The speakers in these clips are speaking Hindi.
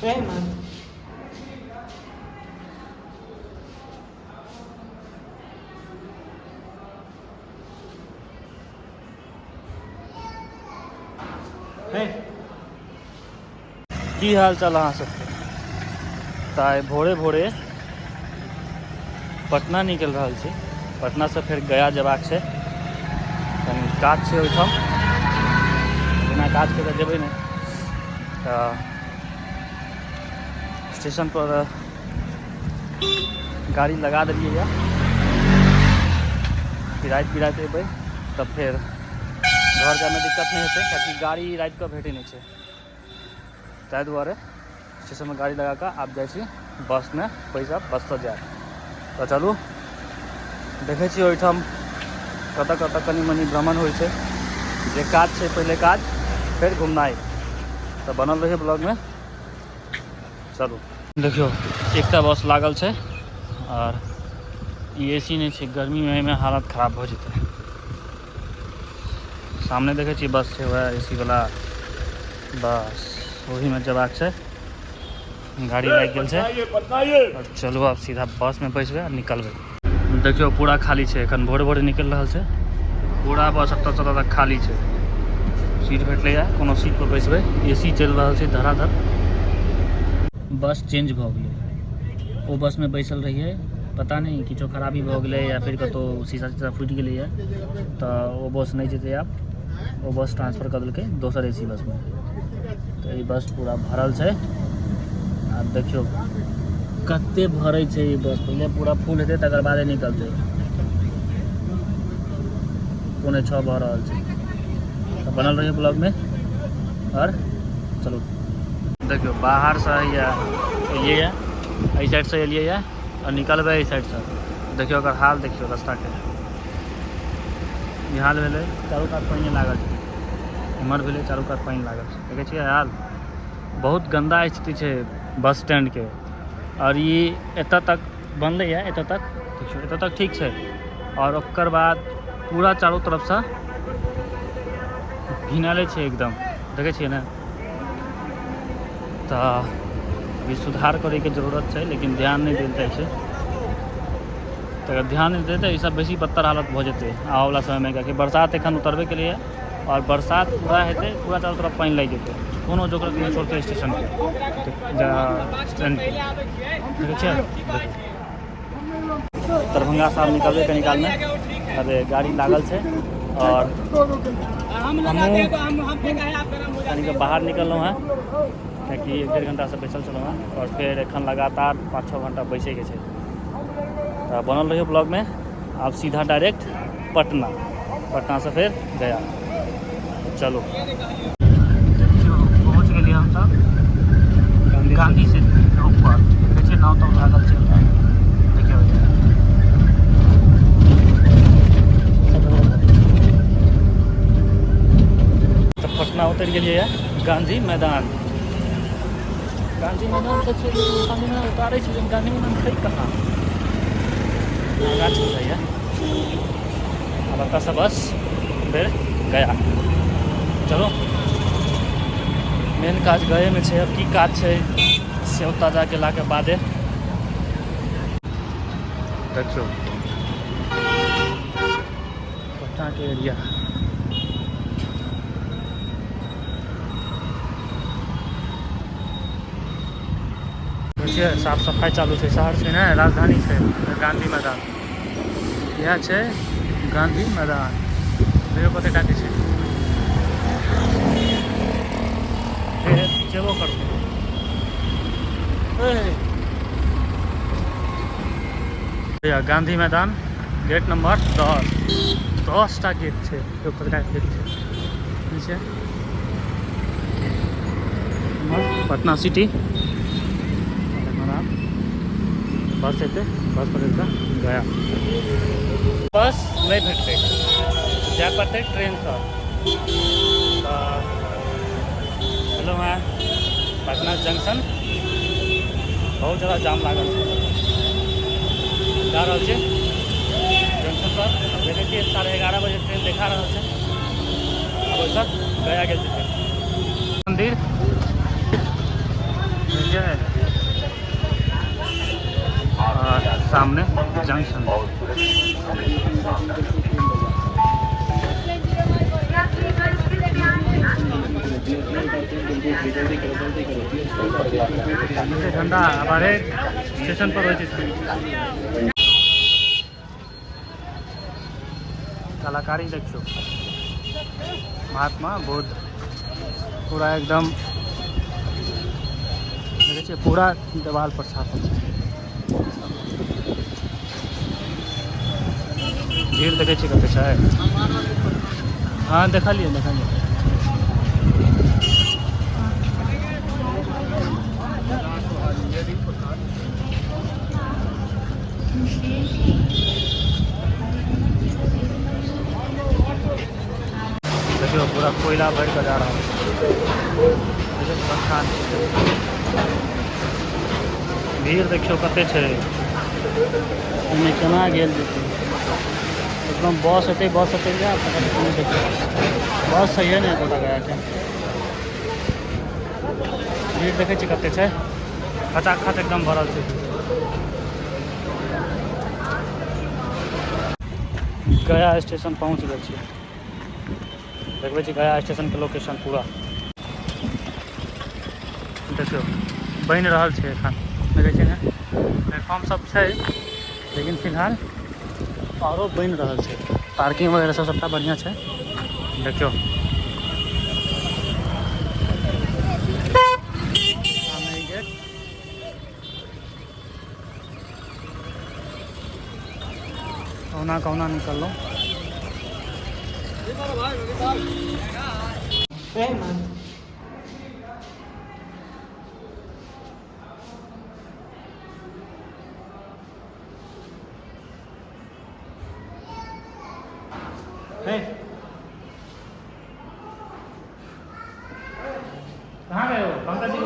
Rehman. की हाल चाल अहाँ सबके। तऽ भोरे भोरे पटना निकल रहल छी। पटना से फिर गया जेबाक छै, कनि काज छै ओहिठाम। बिना काज के तऽ जेबै नहि। तऽ स्टेशन पर गाड़ी लगा देलियै यऽ, बिराइत एबै तब फेर घर जाइमे दिक्कत नहीं हेतै, कियाकि गाड़ी राति कऽ भेटै नहीं छै। ताहि दुआरे स्टेशन में गाड़ी लगा कऽ आब जाइ छी बस में बैसब, बस से जायब। तऽ चलू देखै छी ओहिठाम कतऽ कतऽ कनि मनि भ्रमण होइ छै। जे काज छै पहिले काज, फिर घुमनाइ। तऽ बनल रहिए ब्लॉग में। चलू देखियो एकटा बस लागल छै और ई AC नहीं छै, गर्मी में एहिमे हालत खराब भऽ जेतै। सामने देखे छी बस छै, वएह AC वाला बस, वही में जबाक छै। गाड़ी लागि गेल छै और चलू आब सीधा बस में बैसबै और निकलबै। देखियो पूरा खाली छै, एखन भोरे भोरे निकल रहल छै। पूरा बस एतऽ तक खाली छै। सीट भेटलैया, कोनो सीट पर बैसबै। AC चलि रहल छै धड़ाधड़। बस चेंज भऽ गेलै। ओ बस में बैसल रहिए, पता नहीं किछो खराबी भऽ गेलै या फिर कतौ शीशा तीशा फुटि गेलैया, तऽ ओ बस नहीं जेतै आब। ओ बस ट्रांसफर कर देलकै दोसर AC बस में। तऽ ई बस पूरा भरल छै। आ देखियो कते भरै छै ई बस। पहिले पूरा फुल हेतै तकर बादे निकलतै। 5:45 भऽ रहल छै। तऽ बनल रहिए ब्लॉग में और चलू। देखियो बाहर से एलियै यऽ, एहि साइड से एलियै यऽ और निकलबै एहि साइड से। देखियो ओकर हाल देखियो रास्ता के। ई हाल भेलै, चारू कात पानि लागल छै। इमहर भेलै, चारू कात पानि लागल छै। देखै छियै हाल, बहुत गंदा स्थिति छै बस स्टैंड के। और ये एतऽ तक बनलै है, एतऽ तक देखियो, एतऽ तक ठीक छै। और ओकर बाद पूरा चारों तरफ से घिनाइले छै एकदम, देखै छियै ने। तऽ ई सुधार करे के जरूरत छै, लेकिन ध्यान नहीं देल जाइ छै। तऽ अगर ध्यान नहीं देतै ई सब बेसी बदतर हालत भऽ जेतै आबऽवला समय में। कियाकि बरसात एखन उतरबे के लिए, और बरसात पूरा हेतै, पूरा चारों तरफ पानि लागि जेतै। कोनो जोकरक नहीं छोड़तै स्टेशन के, स्टैंड के। देखै छियै, दरभंगा से आब निकलबै कनी काल में। अरे गाड़ी लागल छै और हमहूँ बाहर निकललहुँ हैं, कियाकि 1-1.5 घंटा से बैसल छलहुँ हैं। और फिर एखन लगातार 5-6 घंटा बैसे के छै। तऽ बनल रहिए ब्लॉग में। अब सीधा डायरेक्ट पटना, पटना से फिर गया। चलो पहुँच गेलिए हम सब गांधी सेतु के ऊपर। देखिए नाव तो लागल छै, देखियो तो पटना उतर गेलिए गांधी मैदान। गांधी मैदान तो छै, लेकिन गांधी मैदान उतारे छै, लेकिन गांधी मैदान छै कहाँ, आगाँ चल रही है। अब एतऽ से बस फिर गया। चलो मेन काज गए में छै। अब की काज छै से ओतऽ जा गेला के बादे देखियो पटना के एरिया। देखिए साफ सफाई चालू छै। शहर छै ने, राजधानी छै गांधी मैदान। यह छै गांधी मैदान। देखियो कते टाके छै, फिर जेबो करबै। गांधी मैदान गेट नंबर 10टा गेट छै। गेट छै पटना सिटी। बस एतै, बस पकड़ कऽ गया। बस नहीं भेटतै, जाय पड़तै ट्रेन से। हेलो हैं पटना जंक्शन, बहुत ज़्यादा जाम लागल छै। जा रहल छै जंक्शन पर। देखै छियै 11:30 बजे ट्रेन देखा रहल छै। अब ओइसँ गया गेल जेतै। मंदिर सामने जंक्शन। ठंडा हमारे स्टेशन पर होती थी। कलाकारी देखियो, महात्मा बुद्ध पूरा एकदम देखिए, पूरा दीवार पर छापल छै। भीड़ देखे छी कते छै। हाँ देखलिए देखियो, पूरा कोयला भर कर जा रहा है। भीड़ देखियो कते छै, एमे केना गेल जेतै। एकदम बस एते जा बस सही है नहीं पता गया क्या। भीड़ देखे छी कते छै, खचाखच एकदम भरल छै। गया स्टेशन पहुँच गए छी। देखबै छी गया स्टेशन के लोकेशन पूरा देखियो बन रहल छै एखन। देखै छी ने प्लेटफॉर्म सब छै, लेकिन फिलहाल औरो बन रहल छै। पार्किंग वगैरह सब सबटा बढ़िया छै। देखियो सामने गेट, कहुना निकललो। कहाँ गए हो पंकज जी?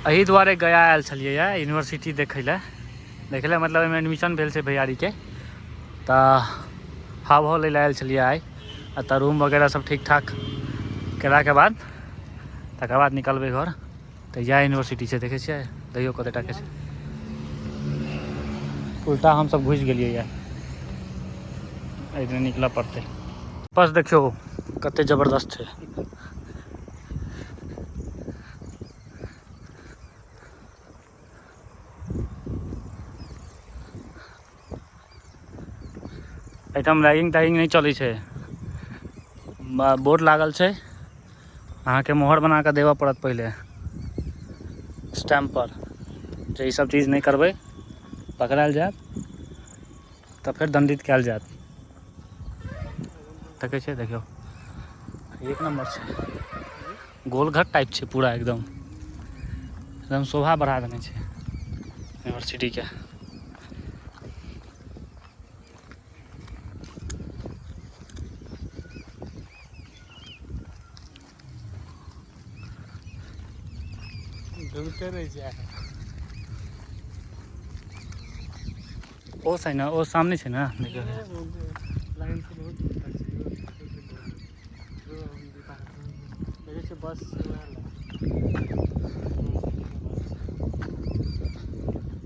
एही दुआरे गया आयल छलिए यूनिवर्सिटी देखे ले मतलब एहिमे एडमिशन भेल छै भैयारी के, तऽ हाव ले आयल छलिए आइ। तऽ रूम वगैरह सब ठीक ठाक केलाके बाद तकर बाद निकलबै घर। तऽ यह यूनिवर्सिटी छै, देखे छियै देखियो कते टा के छै। उल्टा हम सब घुस गेलिए यऽ, इधर निकल पड़ते। बस देखियो कते जबरदस्त छै। एहिठाम रैगिंग तैगिंग नहीं चलै छै, बोर्ड लागल छै, अहाँ के मोहर बना के देबऽ पड़त पहले स्टैम्प पर। जे ई सब चीज नहीं करबै पकड़ायल जायत, तऽ फिर दंडित कयल जायत। देखे छै देखियो, एक नंबर छै, गोलघर टाइप छै पूरा एकदम शोभा बढ़ा देने छै यूनिवर्सिटी के। ओ छै ना, ओ सामने छै ना, देखियो बस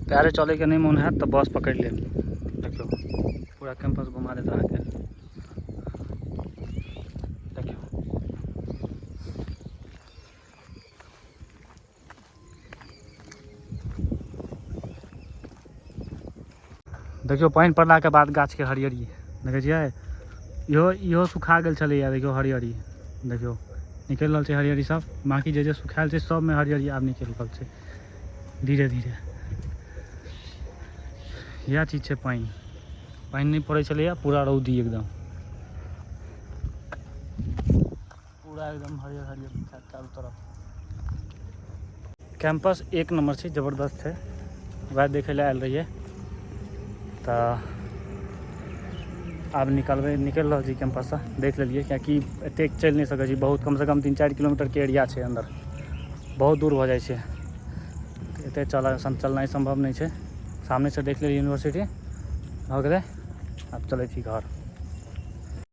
पैरे चले के नहीं मन है तो बस पकड़ ले। देखियो पूरा कैंपस घुमा देता है। देखियो देखियो पानी पड़ला के बाद गाछ के हरियरी देखे छियै, इहो सुखा गेल छलैया। देखियो हरियरी देखियो निकल रहल छै हरियरी सब, बाकी जे सुखायल छै सब में हरियरी आब निकल रहल छै धीरे धीरे। यह चीज छै, पानी नहीं पड़े छलैया, पूरा रौदी एकदम पूरा एकदम हरियर हरियर चारों तरफ। कैंपस एक नंबर छै, जबरदस्त है, वह देखे ला आयल रहिए। तो आब निकल रहा छी कैंपस से, देख लेलिए क्योंकि एतेक चल नहीं सकै छी, बहुत कम से कम 3-4 किलोमीटर के एरिया छै अंदर, बहुत दूर हो जाए छै, एते चलना संभव नहीं है। सामने से देख लेलिए यूनिवर्सिटी, हो गए, अब चले छी घर।